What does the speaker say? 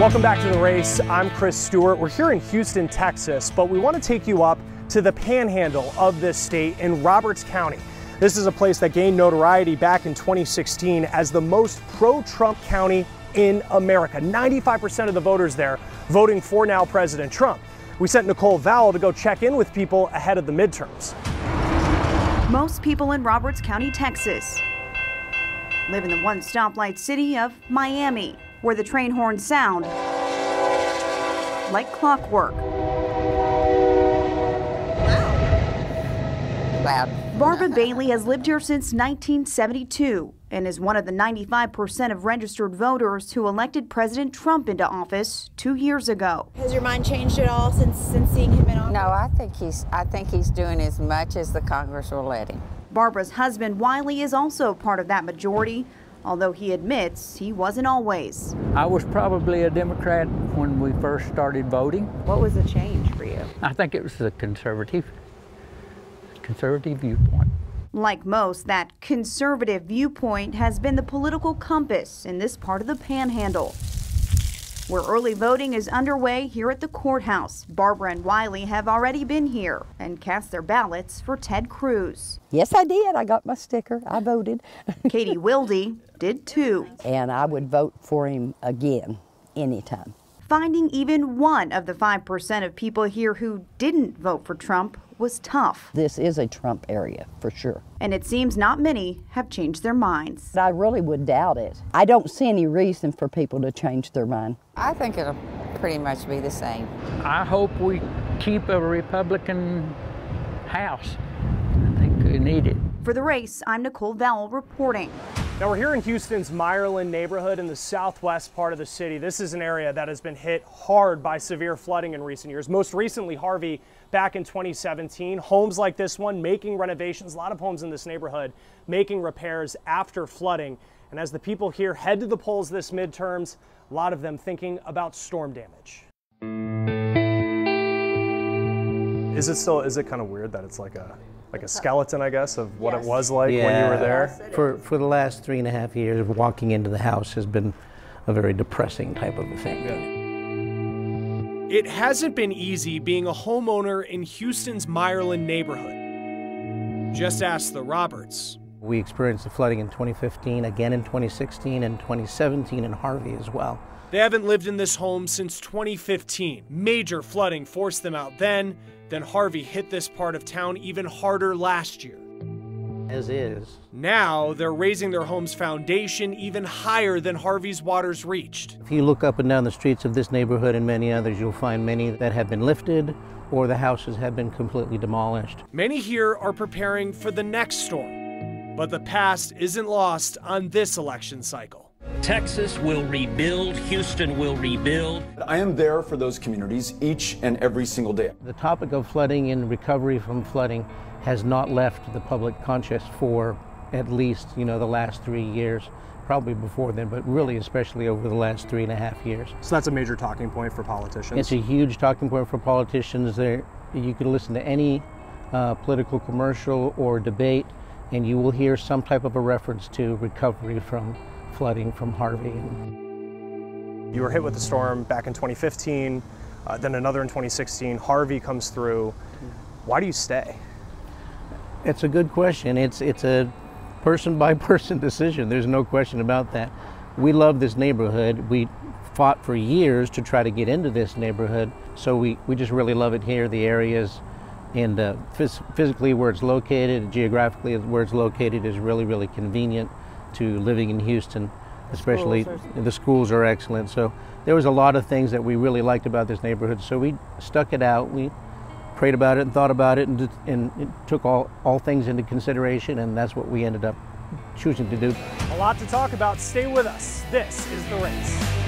Welcome back to The Race. I'm Chris Stewart. We're here in Houston, Texas, but we want to take you up to the panhandle of this state in Roberts County. This is a place that gained notoriety back in 2016 as the most pro-Trump county in America. 95% of the voters there voting for now President Trump. We sent Nicole Vowell to go check in with people ahead of the midterms. Most people in Roberts County, Texas, live in the one stoplight city of Miami, where the train horns sound like clockwork. Loud. Barbara Bailey has lived here since 1972 and is one of the 95% of registered voters who elected President Trump into office 2 years ago. Has your mind changed at all since seeing him in office? No, I think he's doing as much as the Congress will let him. Barbara's husband Wiley is also part of that majority, although he admits he wasn't always. I was probably a Democrat when we first started voting. What was the change for you? I think it was the conservative viewpoint. Like most, that conservative viewpoint has been the political compass in this part of the panhandle. Where early voting is underway here at the courthouse, Barbara and Wiley have already been here and cast their ballots for Ted Cruz. Yes, I did. I got my sticker. I voted. Katie Wilde did too. And I would vote for him again, anytime. Finding even one of the 5% of people here who didn't vote for Trump was tough. This is a Trump area, for sure. And it seems not many have changed their minds. I really would doubt it. I don't see any reason for people to change their mind. I think it'll pretty much be the same. I hope we keep a Republican House. I think we need it. For The Race, I'm Nicole Vowell reporting. Now we're here in Houston's Meyerland neighborhood in the southwest part of the city. This is an area that has been hit hard by severe flooding in recent years. Most recently, Harvey back in 2017. Homes like this one making renovations, a lot of homes in this neighborhood making repairs after flooding. And as the people here head to the polls this midterms, a lot of them thinking about storm damage. Is it kind of weird that it's like a skeleton, I guess, of what it was like when you were there? For the last 3.5 years, walking into the house has been a very depressing type of a thing. Yeah. It hasn't been easy being a homeowner in Houston's Meyerland neighborhood. Just ask the Roberts. We experienced the flooding in 2015, again in 2016, and 2017 in Harvey as well. They haven't lived in this home since 2015. Major flooding forced them out then. Then Harvey hit this part of town even harder last year. As is. Now they're raising their home's foundation even higher than Harvey's waters reached. If you look up and down the streets of this neighborhood and many others, you'll find many that have been lifted or the houses have been completely demolished. Many here are preparing for the next storm, but the past isn't lost on this election cycle. Texas will rebuild, Houston will rebuild. I am there for those communities each and every single day. The topic of flooding and recovery from flooding has not left the public conscious for at least, the last 3 years, probably before then, but really especially over the last 3.5 years. So that's a major talking point for politicians? It's a huge talking point for politicians. You can listen to any political commercial or debate and you will hear some type of a reference to recovery from flooding from Harvey. You were hit with the storm back in 2015, then another in 2016. Harvey comes through. Why do you stay? It's a good question. It's a person-by-person decision. There's no question about that. We love this neighborhood. We fought for years to try to get into this neighborhood, so we just really love it here. The areas and physically where it's located, geographically where it's located is really, really convenient to living in Houston, especially the schools are excellent. So there was a lot of things that we really liked about this neighborhood. So we stuck it out. We prayed about it and thought about it and it took all things into consideration, and that's what we ended up choosing to do. A lot to talk about. Stay with us. This is The Race.